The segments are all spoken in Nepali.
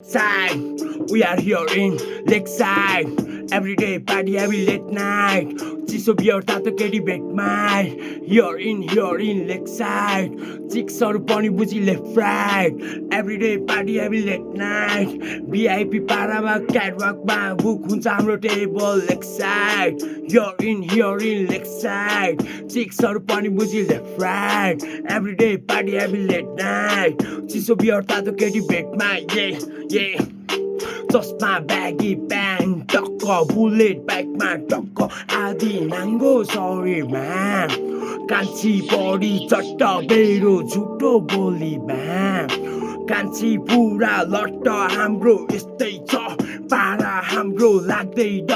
Side, we are here in Lakeside. Everyday party, every late night. चिसो बियर तातो केटी भेटमा here in Lakeside. चिक्सहरू पनि बुझी left right. Everyday party, every late night. VIP पारामा क्याटवकमा बुक हुन्छ हाम्रो table Lakeside. Here in Lakeside. चिक्सहरू पनि बुझी left right. Everyday party, every late night. चिसो बियर तातो केटी भेटमा yeah. चस्मा ब्यागी प्यान्ट टक्क बुलेट बाइकमा टक्क आधी नाङ्गो शरीरमा कान्छी बडी चट्ट बेरो झुटो बोलीमा कान्छी पुरा लट्ट हाम्रो यस्तै छ पारा हाम्रो लाग्दैन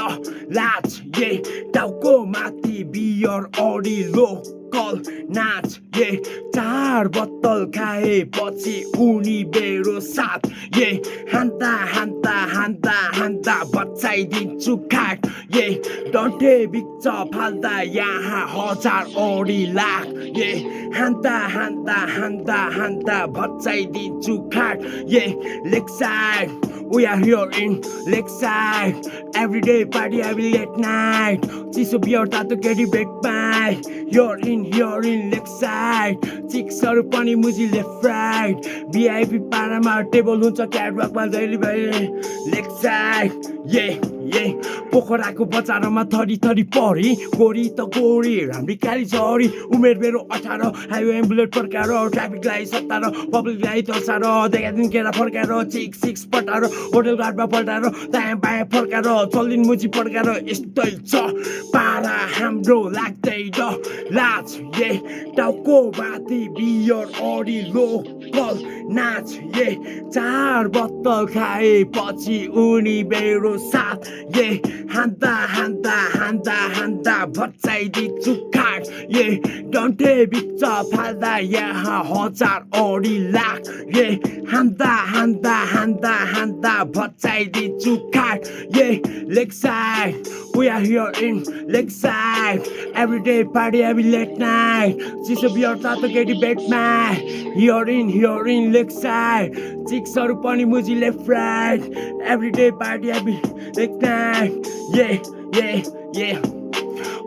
लाज टाउको माथि बियर अडी लोकल नाच चार बोतल खाए पछि उनी बेरो साथ हान्दा बचाइदिन्छु खाट डन्ठे बिच्च फाल्दा यहाँ हजार अडी लाख हान्दा बचाइदिन्छु खाट Lakeside, we are here in Lakeside. Everyday party, every late night. चिसो बियर तातो केटी भेटमा here in Lakeside. चिक्सहरू पनि मुजी left right. VIP पारामा टेबल हुन्छ क्याटवकमा जहिले भए Lakeside, पोखराको बजारमा थरी परी गोरी त गोरी राम्री काली झरी उमेर मेरो 18 हाइवे बुलेट फर्काएर ट्राफिकलाई 17 पब्लिकलाई तर्साएर देखादिन केरा फर्काएर सिक्स पटाएर होटल घाटमा पल्टाएर दायाँ बायाँ फर्काएर चल्दिन मुजी पड्काएर यस्तै छ पारा हाम्रो लाग्दैन लाज टाउको माथि बियर अडी लोकल नाच चार बोतल खाए पछि उनी मेरो साथ हान्दा बचाइदिन्छु खाट डन्ठे बिच्च फाल्दा यहाँ हजार अडी लाख हान्दा बचाइदिन्छु खाट Lakeside, we are here in Lakeside. Everyday party, every late night. चिसो बियर तातो केटी भेटमा here in Lakeside. चिक्सहरू पनि मुजी left right. Everyday party, every late night.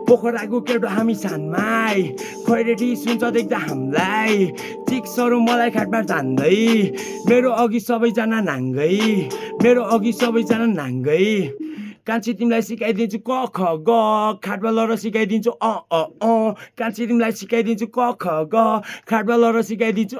पोखराको केटो हामी सानमाई खैरेटी सुन्छ देख्दा हामीलाई चिक्सहरू मलाई खाटमा जान्दै मेरो अघि सबैजना नाङ्गै कान्छी तिमीलाई सिकाइदिन्छु क ख ग खाटमा लर सिकाइदिन्छु कान्छी तिमीलाई सिकाइदिन्छु क ख ग खाटमा लर सिकाइदिन्छु